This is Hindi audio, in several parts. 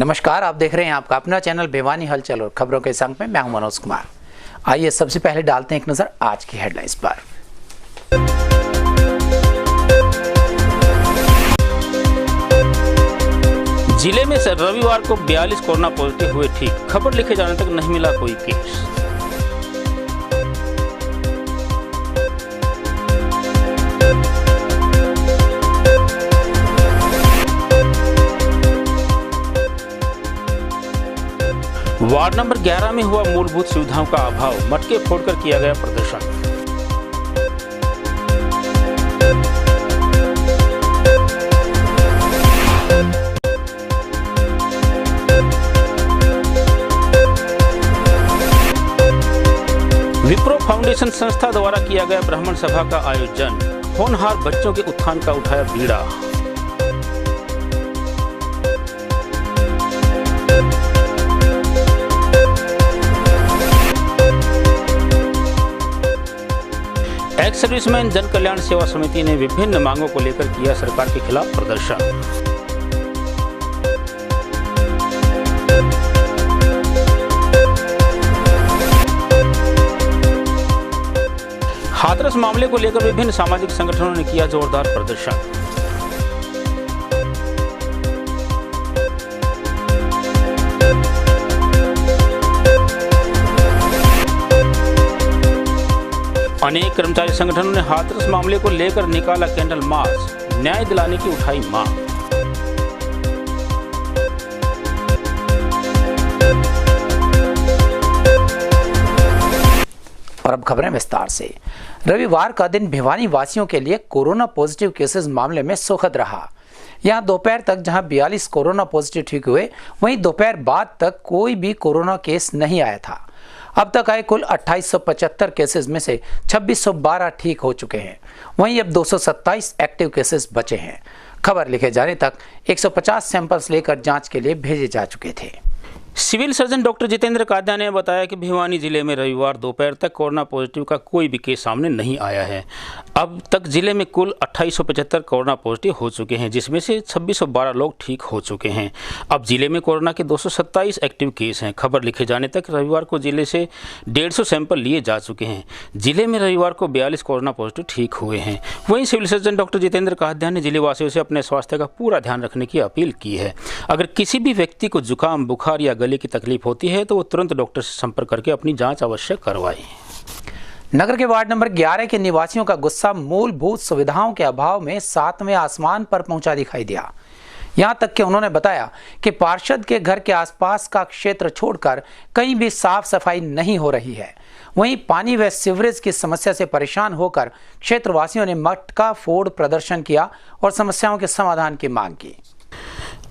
नमस्कार, आप देख रहे हैं आपका अपना चैनल भिवानी हलचल और खबरों के संग में मैं हूं मनोज कुमार। आइए सबसे पहले डालते हैं एक नजर आज की हेडलाइंस पर। जिले में रविवार को 42 कोरोना पॉजिटिव हुए ठीक। खबर लिखे जाने तक नहीं मिला कोई केस। वार्ड नंबर 11 में हुआ मूलभूत सुविधाओं का अभाव, मटके फोड़कर किया गया प्रदर्शन। विप्रो फाउंडेशन संस्था द्वारा किया गया ब्राह्मण सभा का आयोजन, होनहार बच्चों के उत्थान का उठाया बीड़ा। एक्स सर्विसमैन जन कल्याण सेवा समिति ने विभिन्न मांगों को लेकर किया सरकार के खिलाफ प्रदर्शन। हाथरस मामले को लेकर विभिन्न सामाजिक संगठनों ने किया जोरदार प्रदर्शन। अनेक कर्मचारी संगठनों ने हाथरस मामले को लेकर निकाला कैंडल मार्च, न्याय दिलाने की उठाई मांग। और अब खबरें विस्तार से। रविवार का दिन भिवानी वासियों के लिए कोरोना पॉजिटिव केसेस मामले में सुखद रहा। यहां दोपहर तक जहां 42 कोरोना पॉजिटिव ठीक हुए, वहीं दोपहर बाद तक कोई भी कोरोना केस नहीं आया था। अब तक आए कुल 2875 केसेस में से 2612 ठीक हो चुके हैं। वहीं अब 227 एक्टिव केसेस बचे हैं। खबर लिखे जाने तक 150 सैंपल्स लेकर जांच के लिए भेजे जा चुके थे। सिविल सर्जन डॉक्टर जितेंद्र काद्या ने बताया कि भिवानी जिले में रविवार दोपहर तक कोरोना पॉजिटिव का कोई भी केस सामने नहीं आया है। अब तक जिले में कुल 2875 कोरोना पॉजिटिव हो चुके हैं, जिसमें से 2612 लोग ठीक हो चुके हैं। अब जिले में कोरोना के 227 एक्टिव केस हैं। खबर लिखे जाने तक रविवार को जिले से 150 सैंपल लिए जा चुके हैं। जिले में रविवार को 42 कोरोना पॉजिटिव ठीक हुए हैं। वहीं सिविल सर्जन डॉक्टर जितेंद्र काद्या ने जिले वासियों से अपने स्वास्थ्य का पूरा ध्यान रखने की अपील की है। अगर किसी भी व्यक्ति को जुकाम, बुखार या गले की तकलीफ होती है तो वो तुरंत डॉक्टर से संपर्क करके अपनी जांच अवश्य करवाएं। नगर के वार्ड नंबर 11 के निवासियों का गुस्सा मूलभूत सुविधाओं के अभाव में 7वें आसमान पर पहुंचा दिखाई दिया। यहां तक कि उन्होंने बताया कि पार्षद के घर के आसपास का क्षेत्र छोड़कर कहीं भी साफ सफाई नहीं हो रही है। वहीं पानी व सीवरेज की समस्या से परेशान होकर क्षेत्रवासियों ने मटका फोड़ प्रदर्शन किया और समस्याओं के समाधान की मांग की।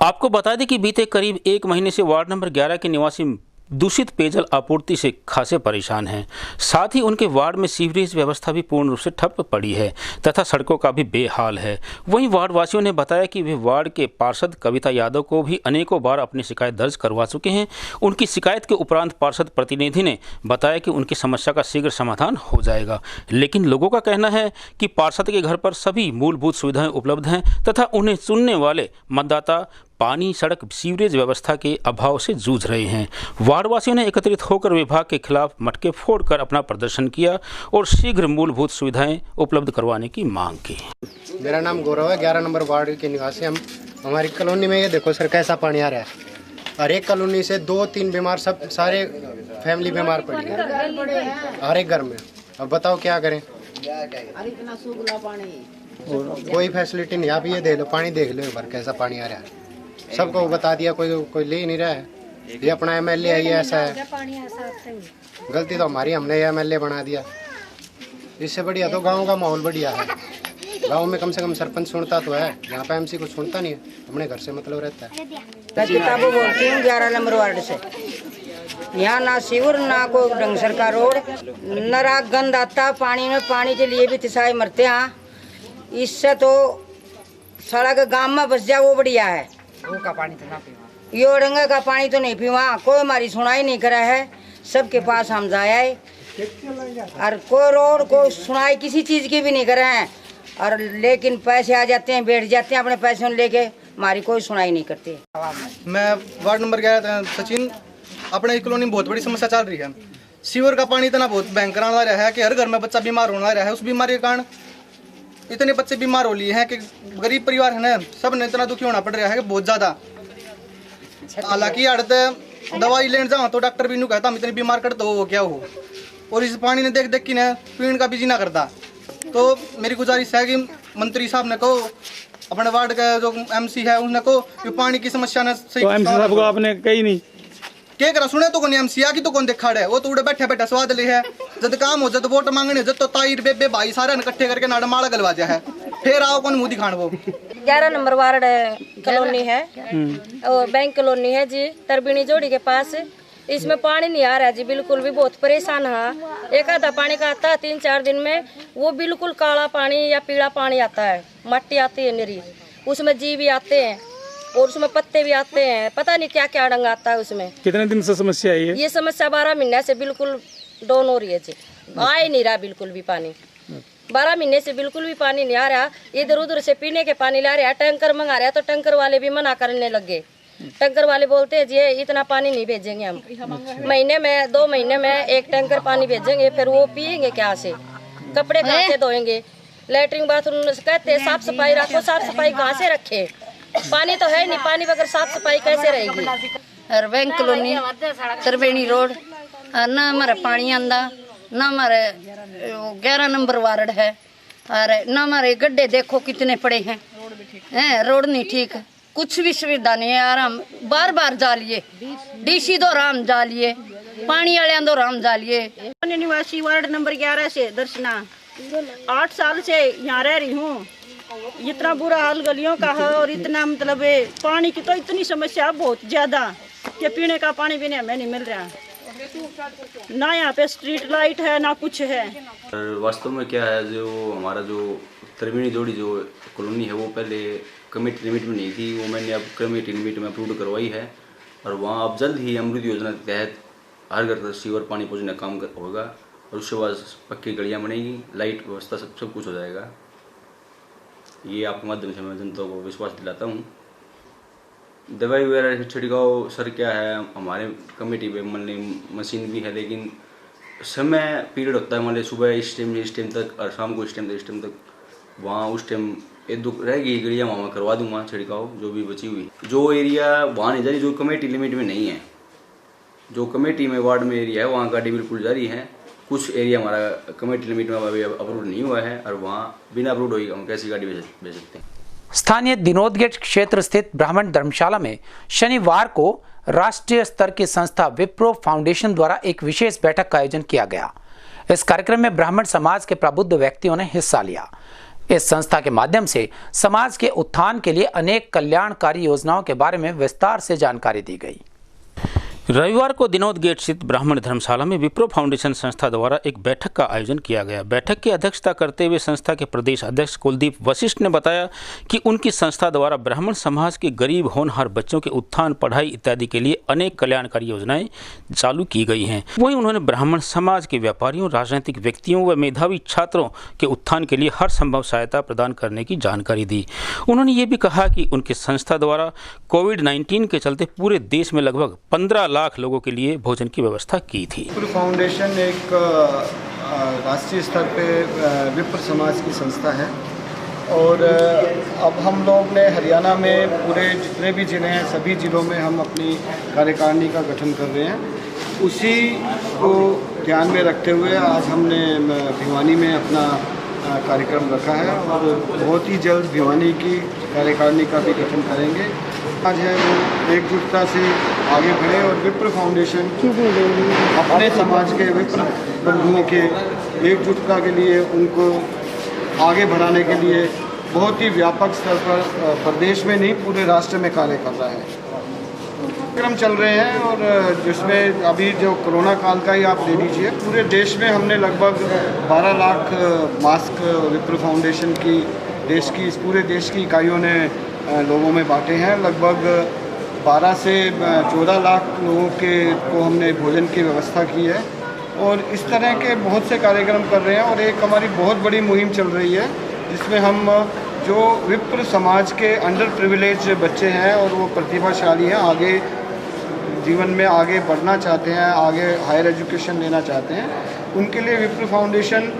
आपको बता दें कि बीते करीब 1 महीने से वार्ड नंबर 11 के निवासी दूषित पेयजल आपूर्ति से खासे परेशान हैं। साथ ही उनके वार्ड में सीवरेज व्यवस्था भी पूर्ण रूप से ठप पड़ी है तथा सड़कों का भी बेहाल है। वहीं वार्ड वासियों ने बताया कि वे वार्ड के पार्षद कविता यादव को भी अनेकों बार अपनी शिकायत दर्ज करवा चुके हैं। उनकी शिकायत के उपरांत पार्षद प्रतिनिधि ने बताया कि उनकी समस्या का शीघ्र समाधान हो जाएगा, लेकिन लोगों का कहना है कि पार्षद के घर पर सभी मूलभूत सुविधाएं उपलब्ध हैं तथा उन्हें चुनने वाले मतदाता पानी, सड़क, सीवरेज व्यवस्था के अभाव से जूझ रहे हैं। वार्डवासियों ने एकत्रित होकर विभाग के खिलाफ मटके फोड़कर अपना प्रदर्शन किया और शीघ्र मूलभूत सुविधाएं उपलब्ध करवाने की मांग की। मेरा नाम गौरव है, 11 नंबर वार्ड के निवासी हम। हमारी कॉलोनी में ये देखो सर कैसा पानी आ रहा है। हर एक कॉलोनी से 2-3 बीमार, सब सारे फैमिली बीमार पड़ी है हर एक घर में। अब बताओ क्या करें, कोई फैसिलिटी नहीं। आप ये देख लो, पानी देख लो एक बार कैसा पानी आ रहा है। सबको बता दिया, कोई ले ही नहीं रहा है। ये अपना एमएलए है, ये ऐसा है। गलती तो हमारी, हमने ये एमएलए बना दिया। इससे बढ़िया तो गांव का माहौल बढ़िया है। गांव में कम से कम सरपंच सुनता तो है, यहाँ पे एमसी को सुनता नहीं है। अपने घर से मतलब रहता है। मैं किताबों बोलती हूँ 11 नंबर वार्ड से। यहाँ ना सीवर, ना कोई ढंग सर का रोड, न रात गंद आता पानी में। पानी के लिए भी तिसाई मरते हैं। इससे तो सड़क गांव में बस जाए वो बढ़िया है। का पानी तो ना पीवा, यो रंगा का पानी तो नहीं पीवा। कोई हमारी सुनाई नहीं करा है। सबके पास हम जाए और कोई रोड को सुनाई किसी चीज की भी नहीं करे हैं। और लेकिन पैसे आ जाते हैं, बैठ जाते हैं अपने पैसे लेके हमारी कोई सुनाई नहीं करती। मैं वार्ड नंबर 11 सचिन, अपने इस कॉलोनी में बहुत बड़ी समस्या चल रही है। सीवर का पानी इतना बहुत भयंकर आ रहा है कि हर घर में बच्चा बीमार होना रहा है। उस बीमारी के कारण इतने बच्चे बीमार हो लिए हैं कि गरीब परिवार है ना, सब ने इतना दुखी होना पड़ रहा है कि बहुत ज़्यादा। हालांकि आड़ते दवाई लेने जाओ तो डॉक्टर भी नहीं कहता हम इतने बीमार कर दो क्या हो, और इस पानी ने देख देख के ना पीने का भी जी ना करता। तो मेरी गुजारिश है कि मंत्री साहब ने कहो, अपने वार्ड का जो MC है उसने कहो कि पानी की समस्या ने सही। तो MC साहब को आपने कही नहीं क्या करा, सुने तो कौन MC की तो कौन देखा है, वो तो उड़े बैठे बैठे स्वाद ले है। जब काम हो जब वोट मांगने जब तो ताईर बेबे भाई सारे इकट्ठे करके नाड़ माड़ा गलवा जा है, फिर आओ कौन मुँह दिखाण। वो 11 नंबर वार्ड कॉलोनी है और बैंक कॉलोनी है जी, तरबीनी जोड़ी के पास। इसमें पानी नहीं आ रहा है जी, बिल्कुल भी बहुत परेशान है। एक आधा पानी का आता है 3-4 दिन में, वो बिल्कुल काला पानी या पीला पानी आता है, मट्टी आती है निरी, उसमें जी भी आते हैं और उसमें पत्ते भी आते हैं, पता नहीं क्या क्या रंग आता है उसमें। कितने दिन से समस्या है ये समस्या 12 महीने से बिल्कुल डाउन हो रही है जी, आ ही नहीं रहा बिल्कुल भी पानी। 12 महीने से बिल्कुल भी पानी नहीं आ रहा। इधर उधर से पीने के पानी ला रहा है, टैंकर मंगा रहा है तो टैंकर वाले भी मना करने लगे। टैंकर वाले बोलते हैं जी इतना पानी नहीं भेजेंगे हम, महीने में 2 महीने में एक टैंकर पानी भेजेंगे, फिर वो पियेंगे क्या से, कपड़े कहाँ से धोएंगे, लेटरिन बाथरूम कहते हैं साफ सफाई रखो, साफ सफाई कहाँ से रखे, पानी तो है नहीं, पानी बगैर साफ सफाई कैसे रहेगी। और बैंक कॉलोनी त्रिवेणी रोड, ना हमारा पानी आंदा, ना हमारे 11 नंबर वार्ड है, और ना हमारे गड्ढे देखो कितने पड़े हैं, रोड नहीं ठीक, कुछ भी सुविधा नहीं है। आराम बार बार जा लिए, DC दो राम जा लिए, पानी वाले दो राम जा लिए। निवासी वार्ड नंबर 11 से दर्शना, 8 साल से यहाँ रह रही हूँ। इतना बुरा हाल गलियों का है और इतना मतलब पानी की तो इतनी समस्या बहुत ज्यादा कि पीने का पानी भी हमें नहीं मिल रहा, ना यहाँ पे स्ट्रीट लाइट है ना कुछ है। वास्तव में क्या है, जो हमारा जो त्रिवेणी जोड़ी जो कॉलोनी है वो पहले कमेटी लिमिट में नहीं थी, वो मैंने अब कमेटी लिमिट में अप्रूव करवाई है, और वहाँ अब जल्द ही अमृत योजना के तहत हर घर तक सीवर पानी पहुँचने का काम होगा, और उसके बाद पक्की गलियाँ बनेगी, लाइट व्यवस्था सब कुछ हो जाएगा। ये आपके माध्यम से मैं जनता को विश्वास दिलाता हूँ। दवाई वगैरह छिड़काव सर क्या है, हमारे कमेटी पे मशीन भी है, लेकिन समय पीरियड होता है, मान ली सुबह इस टाइम तक और शाम को इस टाइम तक, वहाँ उस टाइम एक दो रहेगी गलियाँ, वहाँ करवा दूँगा छिड़काव जो भी बची हुई। जो एरिया वहाँ नहीं जारी, जो कमेटी लिमिट में नहीं है, जो कमेटी में वार्ड में एरिया है वहाँ गाड़ी बिल्कुल जारी है। कुछ एरिया हमारा कमेटी लिमिट में अभी अप्रूव नहीं हुआ है, और वहाँ बिना अप्रूव हुई हम कैसी गाड़ी भेज सकते हैं। स्थानीय दिनोद गेट क्षेत्र स्थित ब्राह्मण धर्मशाला में शनिवार को राष्ट्रीय स्तर की संस्था विप्रो फाउंडेशन द्वारा एक विशेष बैठक का आयोजन किया गया। इस कार्यक्रम में ब्राह्मण समाज के प्रबुद्ध व्यक्तियों ने हिस्सा लिया। इस संस्था के माध्यम से समाज के उत्थान के लिए अनेक कल्याणकारी योजनाओं के बारे में विस्तार से जानकारी दी गई। रविवार को दिनोद गेट स्थित ब्राह्मण धर्मशाला में विप्रो फाउंडेशन संस्था द्वारा एक बैठक का आयोजन किया गया। बैठक की अध्यक्षता करते हुए संस्था के प्रदेश अध्यक्ष कुलदीप वशिष्ठ ने बताया कि उनकी संस्था द्वारा ब्राह्मण समाज के गरीब होनहार बच्चों के उत्थान, पढ़ाई इत्यादि के लिए अनेक कल्याणकारी योजनाएं चालू की गई हैं। वहीं उन्होंने ब्राह्मण समाज के व्यापारियों, राजनीतिक व्यक्तियों व मेधावी छात्रों के उत्थान के लिए हर संभव सहायता प्रदान करने की जानकारी दी। उन्होंने ये भी कहा कि उनकी संस्था द्वारा कोविड-19 के चलते पूरे देश में लगभग 15 लाख लोगों के लिए भोजन की व्यवस्था की थी। विप्र फाउंडेशन एक राष्ट्रीय स्तर पे विप्र समाज की संस्था है, और अब हम लोग ने हरियाणा में पूरे जितने भी जिले हैं सभी जिलों में हम अपनी कार्यकारिणी का गठन कर रहे हैं। उसी को ध्यान में रखते हुए आज हमने भिवानी में अपना कार्यक्रम रखा है, और बहुत ही जल्द भिवानी की कार्यकारिणी का भी गठन करेंगे। आज है वो एकजुटता से आगे बढ़े और विप्र फाउंडेशन अपने समाज के विप्र बंधुओं के एकजुटता के लिए, उनको आगे बढ़ाने के लिए बहुत ही व्यापक स्तर पर प्रदेश में नहीं पूरे राष्ट्र में कार्य कर रहा है। कार्यक्रम चल रहे हैं, और जिसमें अभी जो कोरोना काल का ही आप ले लीजिए, पूरे देश में हमने लगभग 12 लाख मास्क विप्र फाउंडेशन की पूरे देश की इकाइयों ने लोगों में बांटे हैं। लगभग 12 से 14 लाख लोगों को हमने भोजन की व्यवस्था की है, और इस तरह के बहुत से कार्यक्रम कर रहे हैं। और एक हमारी बहुत बड़ी मुहिम चल रही है जिसमें हम जो विप्र समाज के अंडर प्रिविलेज बच्चे हैं और वो प्रतिभाशाली हैं, आगे जीवन में आगे बढ़ना चाहते हैं, आगे हायर एजुकेशन लेना चाहते हैं, उनके लिए विप्र फाउंडेशन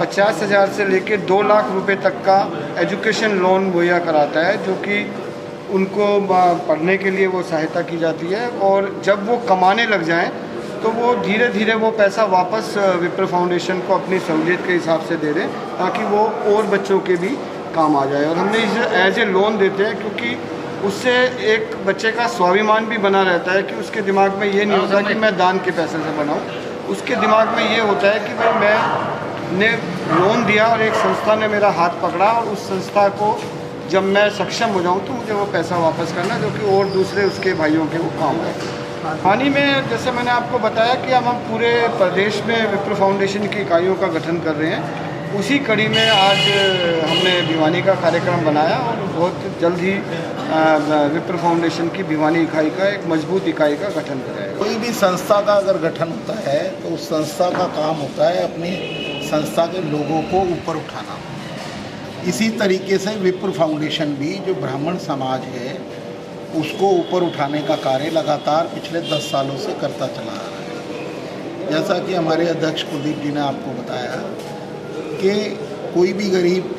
50,000 से लेकर 2 लाख रुपए तक का एजुकेशन लोन मुहैया कराता है, जो कि उनको पढ़ने के लिए वो सहायता की जाती है। और जब वो कमाने लग जाएं तो वो धीरे धीरे वो पैसा वापस विप्र फाउंडेशन को अपनी सहूलियत के हिसाब से दे दें, ताकि वो और बच्चों के भी काम आ जाए। और हमने इसे एज ए लोन देते हैं, क्योंकि उससे एक बच्चे का स्वाभिमान भी बना रहता है कि उसके दिमाग में ये नहीं होता कि मैं दान के पैसे से बनाऊँ। उसके दिमाग में ये होता है कि भाई मैंने लोन दिया और एक संस्था ने मेरा हाथ पकड़ा, और उस संस्था को जब मैं सक्षम हो जाऊँ तो मुझे वो पैसा वापस करना, जो कि और दूसरे उसके भाइयों के वो काम है। हाल ही में जैसे मैंने आपको बताया कि अब हम पूरे प्रदेश में विप्र फाउंडेशन की इकाइयों का गठन कर रहे हैं। उसी कड़ी में आज हमने भिवानी का कार्यक्रम बनाया और बहुत जल्द ही विप्र फाउंडेशन की भिवानी इकाई का एक मजबूत इकाई का गठन करेगा। कोई भी संस्था का अगर गठन होता है तो उस संस्था का काम होता है अपनी संस्था के लोगों को ऊपर उठाना। इसी तरीके से विप्र फाउंडेशन भी जो ब्राह्मण समाज है उसको ऊपर उठाने का कार्य लगातार पिछले 10 सालों से करता चला आ रहा है। जैसा कि हमारे अध्यक्ष कुलदीप जी ने आपको बताया कि कोई भी गरीब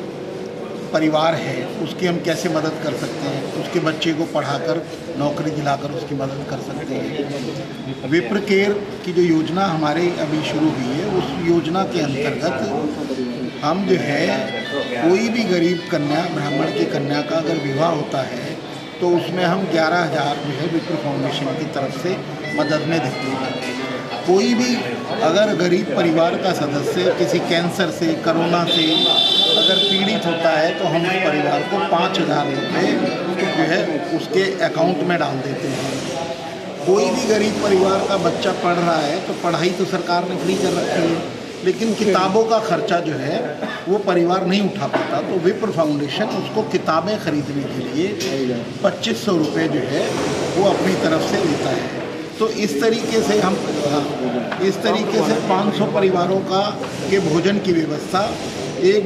परिवार है उसकी हम कैसे मदद कर सकते हैं, उसके बच्चे को पढ़ाकर नौकरी दिलाकर उसकी मदद कर सकते हैं। विप्र केयर की जो योजना हमारे अभी शुरू हुई है, उस योजना के अंतर्गत हम जो है कोई भी गरीब कन्या, ब्राह्मण की कन्या का अगर विवाह होता है तो उसमें हम 11,000 जो है विप्र फाउंडेशन की तरफ से मदद में देते हैं। कोई भी अगर गरीब परिवार का सदस्य किसी कैंसर से, कोरोना से अगर पीड़ित होता है तो हम उस परिवार को 5,000 रुपये जो है उसके अकाउंट में डाल देते हैं। कोई भी गरीब परिवार का बच्चा पढ़ रहा है तो पढ़ाई तो सरकार ने फ्री कर रखी है, लेकिन किताबों का खर्चा जो है वो परिवार नहीं उठा पाता, तो विप्र फाउंडेशन उसको किताबें खरीदने के लिए 2,500 रुपये जो है वो अपनी तरफ से लेता है। तो इस तरीके से हम 500 परिवारों का के भोजन की व्यवस्था, एक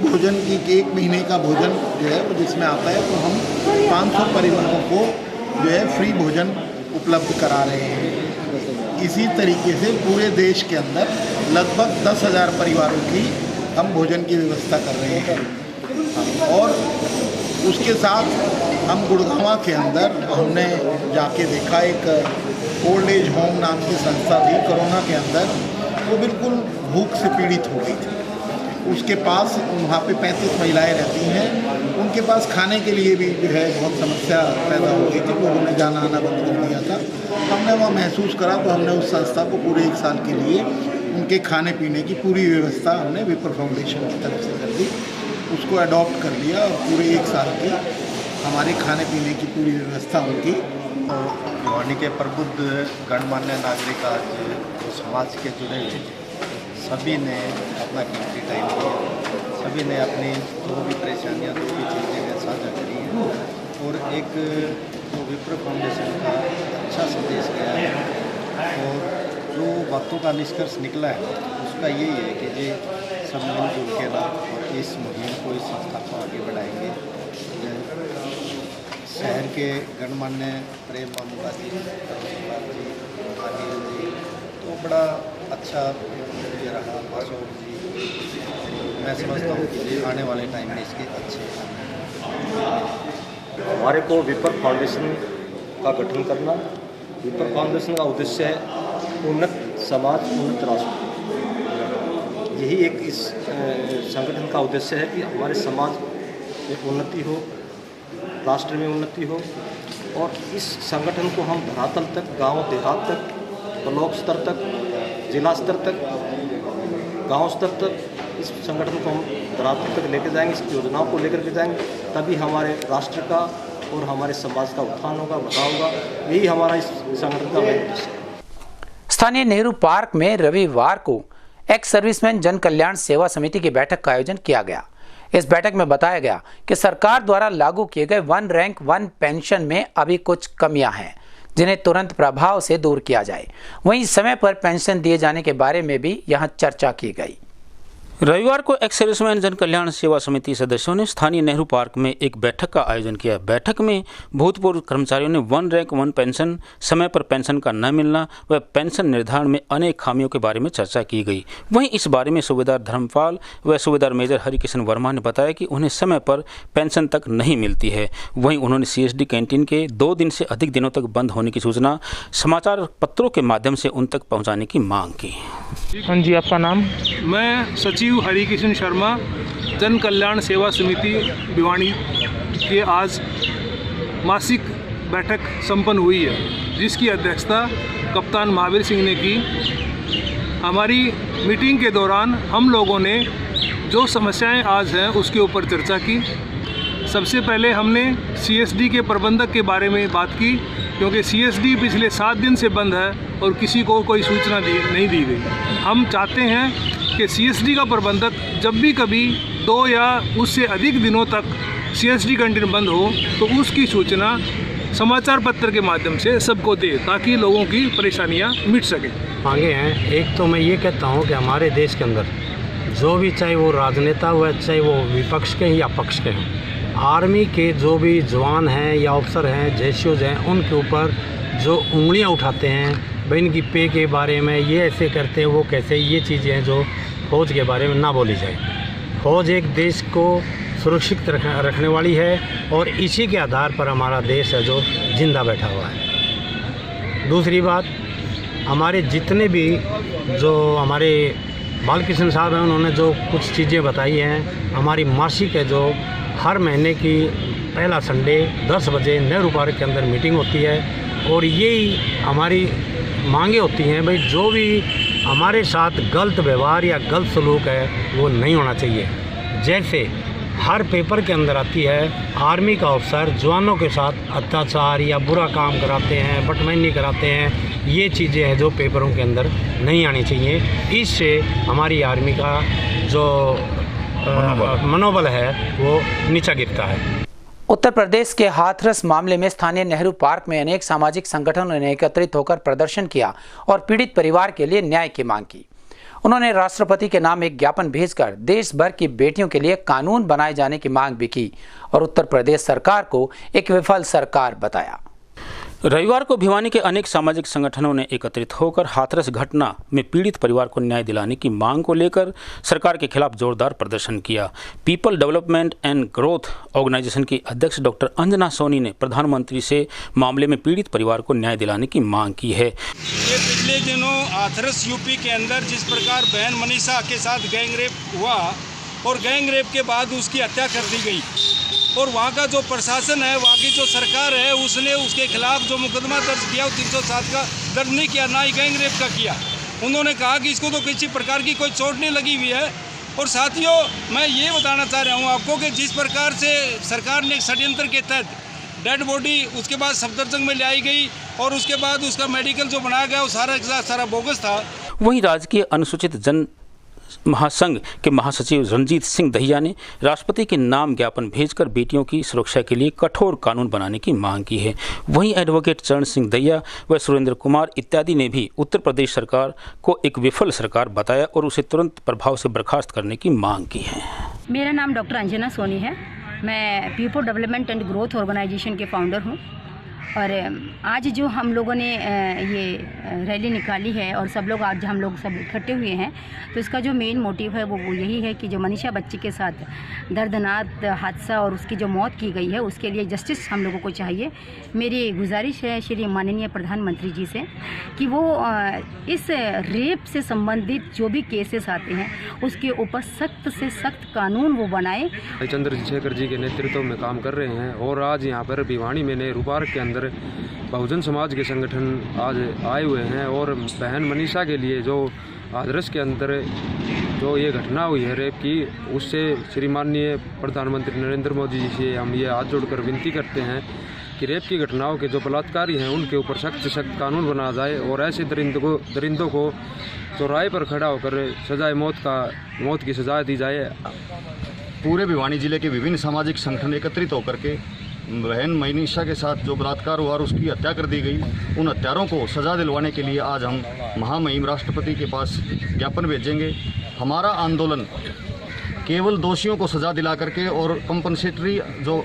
महीने का भोजन जो है वो जिसमें आता है, तो हम 500 परिवारों को जो है फ्री भोजन उपलब्ध करा रहे हैं। इसी तरीके से पूरे देश के अंदर लगभग 10,000 परिवारों की हम भोजन की व्यवस्था कर रहे हैं। और उसके साथ हम गुड़गांव के अंदर हमने जाके देखा, एक ओल्ड एज होम नाम की संस्था थी कोरोना के अंदर, वो बिल्कुल भूख से पीड़ित हो गई थी। उसके पास वहाँ पे 35 महिलाएं रहती हैं, उनके पास खाने के लिए भी जो है बहुत समस्या पैदा हो गई थी, लोगों ने जाना आना बंद कर दिया था। हमने वह महसूस करा तो हमने उस संस्था को पूरे 1 साल के लिए उनके खाने पीने की पूरी व्यवस्था हमने विप्र फाउंडेशन की तरफ से कर दी, उसको अडॉप्ट कर लिया और पूरे 1 साल की हमारे खाने पीने की पूरी व्यवस्था उनकी। भिवानी के प्रबुद्ध गणमान्य नागरिक आज समाज के जुड़े हुए सभी ने अपना कीमती टाइम दिया, सभी ने अपनी जो भी परेशानियाँ, जो भी चीज़ें साझा करी हैं, और एक जो विप्र फाउंडेशन का अच्छा संदेश गया है और जो बातों का निष्कर्ष निकला है उसका यही है कि ये सब मिलजुल के ना और इस मुहिम को, इस संस्था को आगे बढ़ाएंगे। शहर के गणमान्य प्रेम मामूला जी, तो बड़ा अच्छा ये रहा। अशोक जी, मैं समझता हूँ कि आने वाले टाइम में इसके अच्छे। हमारे को विप्र फाउंडेशन का गठन करना, विप्र फाउंडेशन का उद्देश्य है उन्नत समाज, उन्नत राष्ट्र। यही एक इस संगठन का उद्देश्य है कि हमारे समाज में उन्नति हो, राष्ट्र में उन्नति हो, और इस संगठन को हम धरातल तक, गांव देहात तक, ब्लॉक स्तर तक, जिला स्तर तक, गांव स्तर तक इस संगठन को हम धरातल तक लेकर जाएंगे, इस योजनाओं को लेकर के जाएंगे, तभी हमारे राष्ट्र का और हमारे समाज का उत्थान होगा, बचाव होगा। यही हमारा इस संगठन का मेन उद्देश्य है। स्थानीय नेहरू पार्क में रविवार को एक्स सर्विसमैन जन कल्याण सेवा समिति की बैठक का आयोजन किया गया। इस बैठक में बताया गया कि सरकार द्वारा लागू किए गए 1 रैंक 1 पेंशन में अभी कुछ कमियां हैं, जिन्हें तुरंत प्रभाव से दूर किया जाए। वहीं समय पर पेंशन दिए जाने के बारे में भी यहां चर्चा की गई। रविवार को एक्स सर्विसमैन जन कल्याण सेवा समिति सदस्यों ने स्थानीय नेहरू पार्क में एक बैठक का आयोजन किया। बैठक में भूतपूर्व कर्मचारियों ने 1 रैंक 1 पेंशन, समय पर पेंशन का न मिलना व पेंशन निर्धारण में अनेक खामियों के बारे में चर्चा की गई। वहीं इस बारे में सूबेदार धर्मपाल व सूबेदार मेजर हरिकिशन वर्मा ने बताया कि उन्हें समय पर पेंशन तक नहीं मिलती है। वहीं उन्होंने CSD कैंटीन के 2 दिन से अधिक दिनों तक बंद होने की सूचना समाचार पत्रों के माध्यम से उन तक पहुँचाने की मांग की। हाँ जी, आपका नाम? मैं सचिव हरिकिशन शर्मा, जन कल्याण सेवा समिति भिवानी के आज मासिक बैठक संपन्न हुई है, जिसकी अध्यक्षता कप्तान महावीर सिंह ने की। हमारी मीटिंग के दौरान हम लोगों ने जो समस्याएं आज हैं उसके ऊपर चर्चा की। सबसे पहले हमने CSD के प्रबंधक के बारे में बात की, क्योंकि CSD पिछले 7 दिन से बंद है और किसी को कोई सूचना नहीं दी गई। हम चाहते हैं कि CSD का प्रबंधक जब भी कभी 2 या उससे अधिक दिनों तक CSD कैंटीन बंद हो तो उसकी सूचना समाचार पत्र के माध्यम से सबको दे, ताकि लोगों की परेशानियां मिट सकें। मांगे हैं। एक तो मैं ये कहता हूँ कि हमारे देश के अंदर जो भी, चाहे वो राजनेता हुआ, चाहे वो विपक्ष के या पक्ष के हैं, आर्मी के जो भी जवान हैं या अफसर हैं, जेसीओज हैं, उनके ऊपर जो उंगलियां उठाते हैं भाई इनकी पे के बारे में, ये ऐसे करते हैं, वो कैसे, ये चीज़ें हैं जो फौज के बारे में ना बोली जाए। फौज एक देश को सुरक्षित रखने वाली है और इसी के आधार पर हमारा देश है जो जिंदा बैठा हुआ है। दूसरी बात, हमारे जितने भी जो हमारे बालकृष्ण साहब हैं, उन्होंने जो कुछ चीज़ें बताई हैं, हमारी मासिक है जो हर महीने की पहला संडे 10 बजे नेहरू पार्क के अंदर मीटिंग होती है और यही हमारी मांगे होती हैं भाई जो भी हमारे साथ गलत व्यवहार या गलत सलूक है वो नहीं होना चाहिए। जैसे हर पेपर के अंदर आती है आर्मी का अफसर जवानों के साथ अत्याचार या बुरा काम कराते हैं, बदतमीजी कराते हैं, ये चीज़ें हैं जो पेपरों के अंदर नहीं आनी चाहिए। इससे हमारी आर्मी का जो मनोबल है वो नीचा गिरता है। उत्तर प्रदेश के हाथरस मामले में स्थानीय नेहरू पार्क में अनेक सामाजिक संगठनों ने एकत्रित होकर प्रदर्शन किया और पीड़ित परिवार के लिए न्याय की मांग की। उन्होंने राष्ट्रपति के नाम एक ज्ञापन भेजकर देश भर की बेटियों के लिए कानून बनाए जाने की मांग भी की और उत्तर प्रदेश सरकार को एक विफल सरकार बताया। रविवार को भिवानी के अनेक सामाजिक संगठनों ने एकत्रित होकर हाथरस घटना में पीड़ित परिवार को न्याय दिलाने की मांग को लेकर सरकार के खिलाफ जोरदार प्रदर्शन किया। People Development and Growth Organization की अध्यक्ष डॉक्टर अंजना सोनी ने प्रधानमंत्री से मामले में पीड़ित परिवार को न्याय दिलाने की मांग की है। ये पिछले दिनों हाथरस यूपी के अंदर जिस प्रकार बहन मनीषा के साथ गैंग रेप हुआ और गैंग रेप के बाद उसकी हत्या कर दी गई और वहाँ का जो प्रशासन है, वहाँ की जो सरकार है, उसने उसके खिलाफ जो मुकदमा दर्ज किया वो 307 का दर्ज नहीं किया, ना ही गैंग रेप का किया। उन्होंने कहा कि इसको तो किसी प्रकार की कोई चोट नहीं लगी हुई है। और साथियों, मैं ये बताना चाह रहा हूँ आपको कि जिस प्रकार से सरकार ने एक षड्यंत्र के तहत डेड बॉडी उसके बाद सफदरजंग में ले आई गई और उसके बाद उसका मेडिकल जो बनाया गया वो सारा बोगस था। वहीं राजकीय अनुसूचित जन महासंघ के महासचिव रंजीत सिंह दहिया ने राष्ट्रपति के नाम ज्ञापन भेजकर बेटियों की सुरक्षा के लिए कठोर कानून बनाने की मांग की है। वहीं एडवोकेट चरण सिंह दहिया व सुरेंद्र कुमार इत्यादि ने भी उत्तर प्रदेश सरकार को एक विफल सरकार बताया और उसे तुरंत प्रभाव से बर्खास्त करने की मांग की है। मेरा नाम डॉक्टर अंजना सोनी है। मैं People Development and Growth Organization के फाउंडर हूँ और आज जो हम लोगों ने ये रैली निकाली है और सब लोग आज हम लोग सब इकट्ठे हुए हैं, तो इसका जो मेन मोटिव है वो यही है कि जो मनीषा बच्ची के साथ दर्दनाक हादसा और उसकी जो मौत की गई है उसके लिए जस्टिस हम लोगों को चाहिए। मेरी गुजारिश है श्री माननीय प्रधानमंत्री जी से कि वो इस रेप से संबंधित जो भी केसेस आते हैं उसके ऊपर सख्त से सख्त कानून वो बनाए। चंद्रशेखर जी के नेतृत्व में काम कर रहे हैं और आज यहाँ पर भिवानी में नेहरू पार्क के अंदर बहुजन समाज के संगठन आज आए हुए हैं और बहन मनीषा के लिए जो हाथरस के अंदर जो ये घटना हुई है रेप की, उससे श्री माननीय प्रधानमंत्री नरेंद्र मोदी जी से हम ये हाथ जोड़कर विनती करते हैं कि रेप की घटनाओं के जो बलात्कारी हैं उनके ऊपर सख्त से सख्त कानून बनाया जाए और ऐसे दरिंदों को चौराहे पर खड़ा होकर सजाए मौत की सजा दी जाए। पूरे भिवानी जिले के विभिन्न सामाजिक संगठन एकत्रित होकर के बहन मनीषा के साथ जो बलात्कार हुआ और उसकी हत्या कर दी गई, उन हत्यारों को सज़ा दिलवाने के लिए आज हम महामहिम राष्ट्रपति के पास ज्ञापन भेजेंगे हमारा आंदोलन केवल दोषियों को सज़ा दिला करके और कंपनसेटरी जो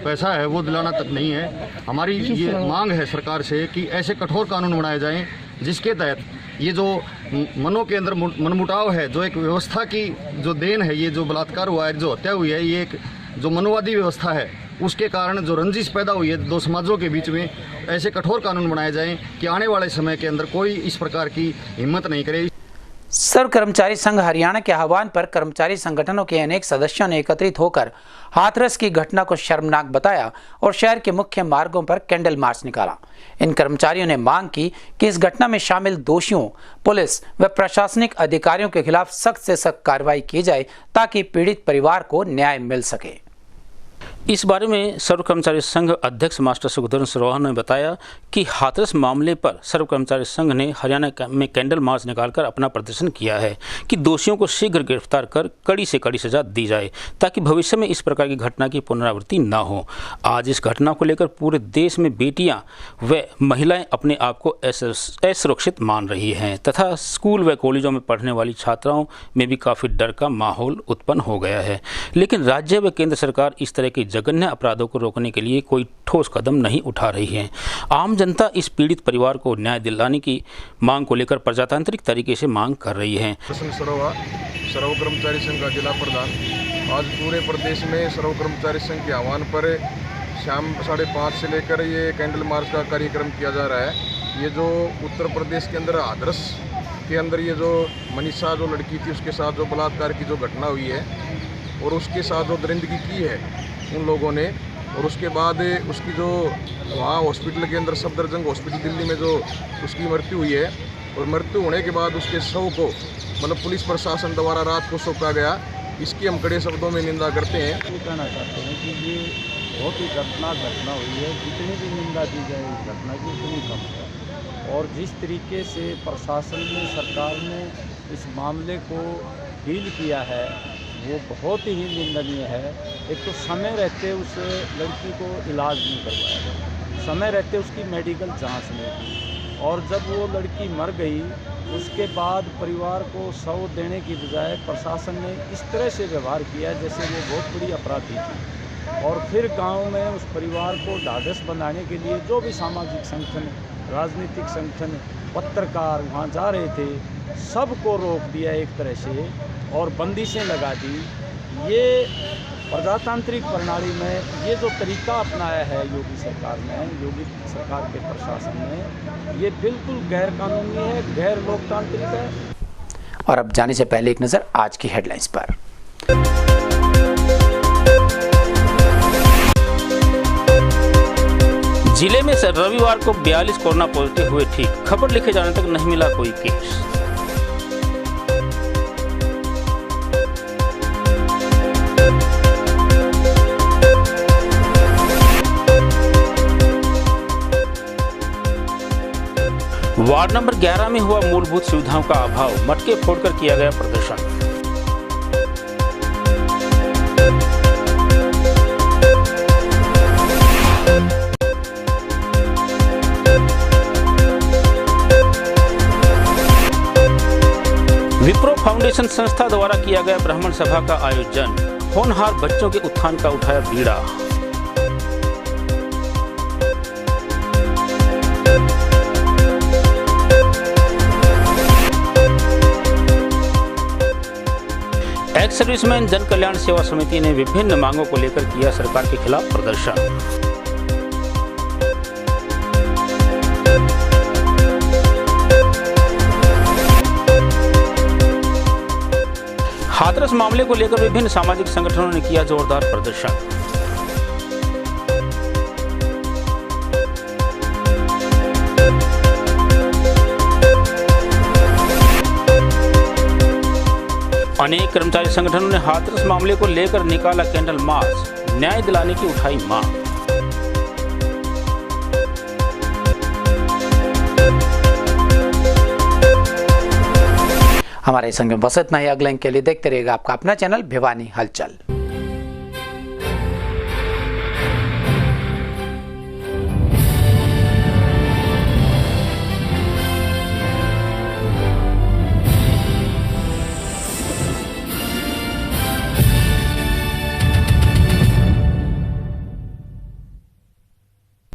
पैसा है वो दिलाना तक नहीं है। हमारी ये मांग है सरकार से कि ऐसे कठोर कानून बनाए जाएं जिसके तहत ये जो मनों के अंदर मनमुटाव है, जो एक व्यवस्था की जो देन है, ये जो बलात्कार हुआ है, जो हत्या हुई है, ये एक जो मनोवादी व्यवस्था है, उसके कारण जो रंजिश पैदा हुई है दो समाजों के बीच में, ऐसे कठोर कानून बनाए जाएं कि आने वाले समय के अंदर कोई इस प्रकार की हिम्मत नहीं करे। सर्व कर्मचारी संघ हरियाणा के आह्वान पर कर्मचारी संगठनों के अनेक सदस्यों ने एकत्रित होकर हाथरस की घटना को शर्मनाक बताया और शहर के मुख्य मार्गों पर कैंडल मार्च निकाला। इन कर्मचारियों ने मांग की कि इस घटना में शामिल दोषियों, पुलिस व प्रशासनिक अधिकारियों के खिलाफ सख्त से सख्त कार्रवाई की जाए ताकि पीड़ित परिवार को न्याय मिल सके। इस बारे में सर्व कर्मचारी संघ अध्यक्ष मास्टर सुखधर सरोहा ने बताया कि हाथरस मामले पर सर्व कर्मचारी संघ ने हरियाणा में कैंडल मार्च निकालकर अपना प्रदर्शन किया है कि दोषियों को शीघ्र गिरफ्तार कर कड़ी से कड़ी सजा दी जाए ताकि भविष्य में इस प्रकार की घटना की पुनरावृत्ति न हो। आज इस घटना को लेकर पूरे देश में बेटियां व महिलाएं अपने आप को असुरक्षित मान रही हैं तथा स्कूल व कॉलेजों में पढ़ने वाली छात्राओं में भी काफ़ी डर का माहौल उत्पन्न हो गया है। लेकिन राज्य व केंद्र सरकार इस तरह के जघन्य अपराधों को रोकने के लिए कोई ठोस कदम नहीं उठा रही है। आम जनता इस पीड़ित परिवार को न्याय दिलाने की मांग को लेकर प्रजातांत्रिक तरीके से मांग कर रही है। सर्व कर्मचारी संघ का जिला प्रधान आज पूरे प्रदेश में सर्व कर्मचारी संघ के आह्वान पर शाम 5:30 से लेकर ये कैंडल मार्च का कार्यक्रम किया जा रहा है। ये जो उत्तर प्रदेश के अंदर हाथरस के अंदर ये जो मनीषा जो लड़की थी उसके साथ जो बलात्कार की जो घटना हुई है और उसके साथ जो दरिंदगी की है उन लोगों ने, और उसके बाद उसकी जो वहाँ हॉस्पिटल के अंदर सफदरजंग हॉस्पिटल दिल्ली में जो उसकी मृत्यु हुई है और मृत्यु होने के बाद उसके शव को मतलब पुलिस प्रशासन द्वारा रात को सौंपा गया, इसकी हम कड़े शब्दों में निंदा करते हैं। ये कहना चाहते हैं कि ये बहुत ही दर्दनाक घटना हुई है, जितनी भी निंदा की जाए इस घटना की उतनी कम है। और जिस तरीके से प्रशासन ने, सरकार ने इस मामले को डील किया है वो बहुत ही निंदनीय है। एक तो समय रहते उस लड़की को इलाज नहीं करवाया, समय रहते उसकी मेडिकल जांच नहीं की, और जब वो लड़की मर गई उसके बाद परिवार को शव देने की बजाय प्रशासन ने इस तरह से व्यवहार किया जैसे वो बहुत बड़ी अपराधी थी। और फिर गांव में उस परिवार को ढाढ़स बनाने के लिए जो भी सामाजिक संगठन, राजनीतिक संगठन, पत्रकार वहाँ जा रहे थे, सबको रोक दिया एक तरह से और बंदिशें लगा दी। ये प्रजातांत्रिक प्रणाली में ये जो तरीका अपनाया है योगी सरकार ने, योगी सरकार के प्रशासन ने, ये बिल्कुल गैर कानूनी है, गैर लोकतांत्रिक है। और अब जाने से पहले एक नज़र आज की हेडलाइंस पर। जिले में रविवार को 42 कोरोना पॉजिटिव हुए ठीक, खबर लिखे जाने तक नहीं मिला कोई केस। वार्ड नंबर 11 में हुआ मूलभूत सुविधाओं का अभाव, मटके फोड़कर किया गया प्रदर्शन। विप्रो फाउंडेशन संस्था द्वारा किया गया ब्राह्मण सभा का आयोजन, होनहार बच्चों के उत्थान का उठाया बीड़ा। एक्स सर्विसमैन जन कल्याण सेवा समिति ने विभिन्न मांगों को लेकर किया सरकार के खिलाफ प्रदर्शन। हाथरस मामले को लेकर विभिन्न सामाजिक संगठनों ने किया जोरदार प्रदर्शन। अनेक कर्मचारी संगठनों ने हाथरस मामले को लेकर निकाला कैंडल मार्च, न्याय दिलाने की उठाई मांग। हमारे संग में बस इतना ही। अगले अंक के लिए देखते रहिएगा आपका अपना चैनल भिवानी हलचल।